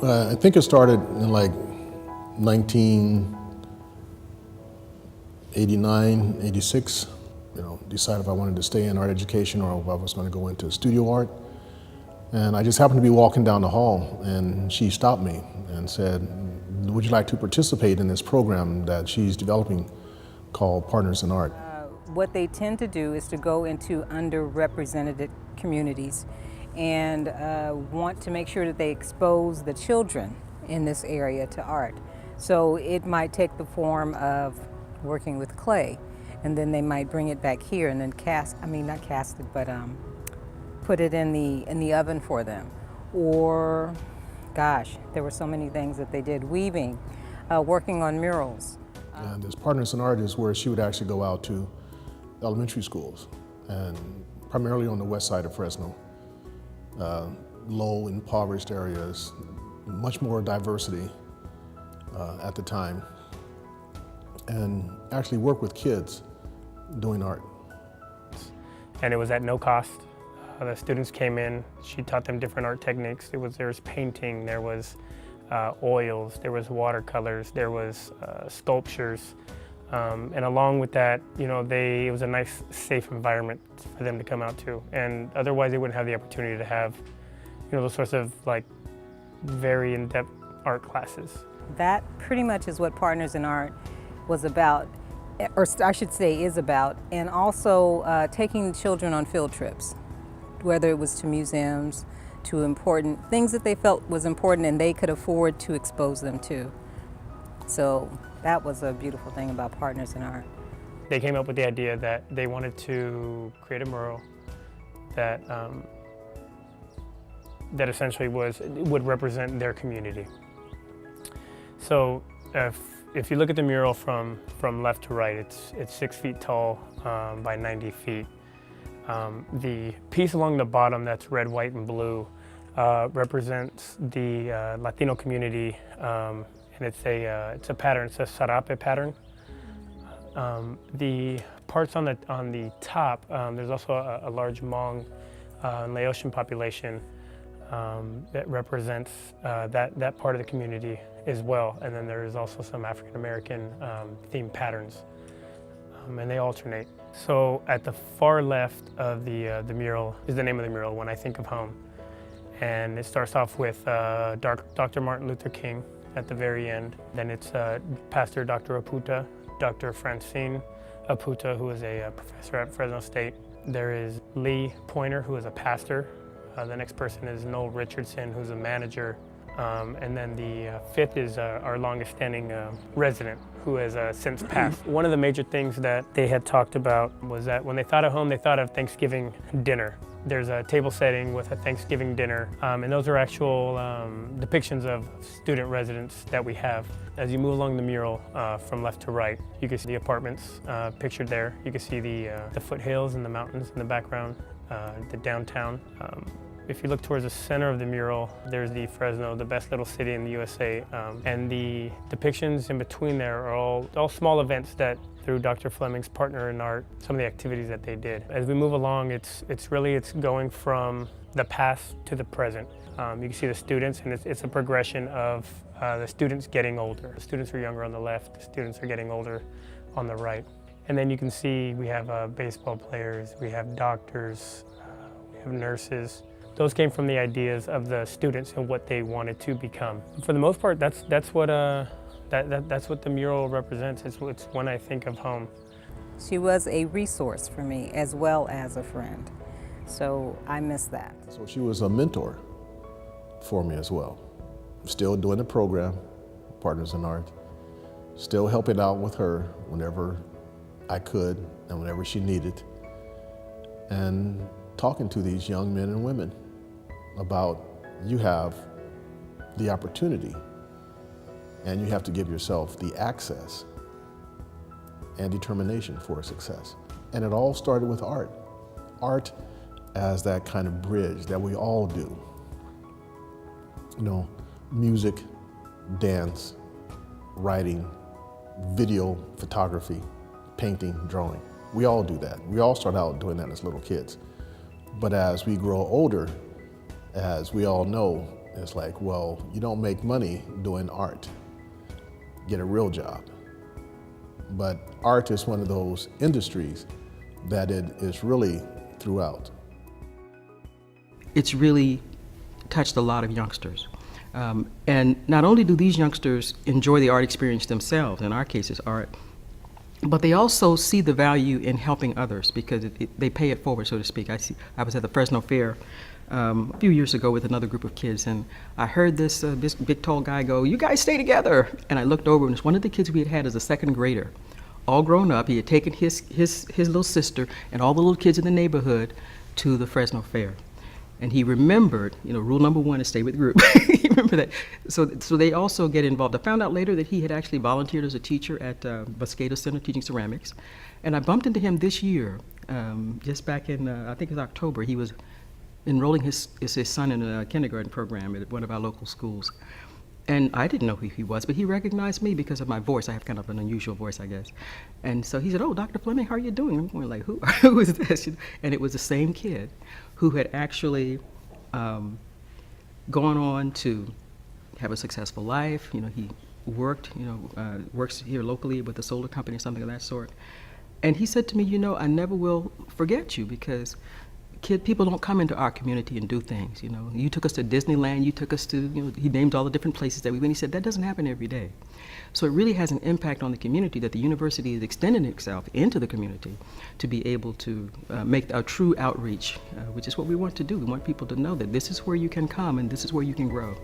I think it started in like 1989, 86. Decided if I wanted to stay in art education or if I was going to go into studio art. And I just happened to be walking down the hall, and she stopped me and said, "Would you like to participate in this program that she's developing called Partners in Art?" What they tend to do is to go into underrepresented communities and want to make sure that they expose the children in this area to art. So it might take the form of working with clay, and then they might bring it back here and then put it in the oven for them. Or, gosh, there were so many things that they did. Weaving, working on murals. And this Partners in Art is where she would actually go out to elementary schools, and primarily on the west side of Fresno. Low, impoverished areas, much more diversity at the time, and actually work with kids doing art. And it was at no cost. The students came in, she taught them different art techniques. There was painting, there was oils, there was watercolors, there was sculptures. And along with that, it was a nice, safe environment for them to come out to. And otherwise they wouldn't have the opportunity to have, those sorts of very in-depth art classes. That pretty much is what Partners in Art was about, or I should say is about, and also taking children on field trips, whether it was to museums, to important things that they felt was important and they could afford to expose them to. So that was a beautiful thing about Partners in Art. They came up with the idea that they wanted to create a mural that that essentially would represent their community. So if you look at the mural from left to right, it's 6 feet tall by 90 feet. The piece along the bottom that's red, white, and blue represents the Latino community, and it's a pattern. It's a sarape pattern. The parts on the top, there's also a large Hmong Laotian population that represents that part of the community as well. And then there is also some African American themed patterns, and they alternate. So at the far left of the mural is the name of the mural, When I Think of Home. And it starts off with Dr. Martin Luther King at the very end. Then it's Pastor Dr. Aputa, Dr. Francine Aputa, who is a professor at Fresno State. There is Lee Pointer, who is a pastor. The next person is Noel Richardson, who's a manager. And then the fifth is our longest standing resident, who has since passed. One of the major things that they had talked about was that when they thought of home, they thought of Thanksgiving dinner. There's a table setting with a Thanksgiving dinner, and those are actual depictions of student residents that we have. As you move along the mural from left to right, you can see the apartments pictured there. You can see the foothills and the mountains in the background, the downtown. If you look towards the center of the mural, there's the Fresno, the best little city in the USA. And the depictions in between there are all small events that, through Dr. Fleming's Partner in Art, some of the activities that they did. As we move along, it's going from the past to the present. You can see the students, and it's a progression of the students getting older. The students are younger on the left, the students are getting older on the right. And then you can see we have baseball players, we have doctors, we have nurses. Those came from the ideas of the students and what they wanted to become. For the most part, that's what the mural represents. It's When I Think of Home. She was a resource for me as well as a friend, so I miss that. So she was a mentor for me as well. Still doing the program, Partners in Art, still helping out with her whenever I could and whenever she needed, and talking to these young men and women about, you have the opportunity and you have to give yourself the access and determination for success. And it all started with art. Art as that kind of bridge that we all do. Music, dance, writing, video, photography, painting, drawing. We all do that. We all start out doing that as little kids. But as we grow older, as we all know, It's like, well, you don't make money doing art. Get a real job. But art is one of those industries that it is really throughout. It's really touched a lot of youngsters. And not only do these youngsters enjoy the art experience themselves, in our case it's art, but they also see the value in helping others because they pay it forward, so to speak. I was at the Fresno Fair a few years ago with another group of kids, and I heard this big tall guy go, "You guys stay together." And I looked over, and it's one of the kids we had as a second grader, all grown up. He had taken his little sister and all the little kids in the neighborhood to the Fresno Fair. And he remembered, rule number 1 is stay with the group. He remembered that. So they also get involved. I found out later that he had actually volunteered as a teacher at Mosqueda Center teaching ceramics. And I bumped into him this year, just back in, I think it was October. He was enrolling his son in a kindergarten program at one of our local schools. And I didn't know who he was, but he recognized me because of my voice. I have kind of an unusual voice, I guess. And so he said, "Oh, Dr. Fleming, how are you doing?" I'm going like, who is this? And it was the same kid who had actually gone on to have a successful life. He worked, works here locally with a solar company or something of that sort. And he said to me, "I never will forget you because people don't come into our community and do things. You took us to Disneyland, you took us to, he named all the different places that we went. He said that doesn't happen every day. So it really has an impact on the community that the university is extending itself into the community to be able to make a true outreach, which is what we want to do. We want people to know that this is where you can come and this is where you can grow."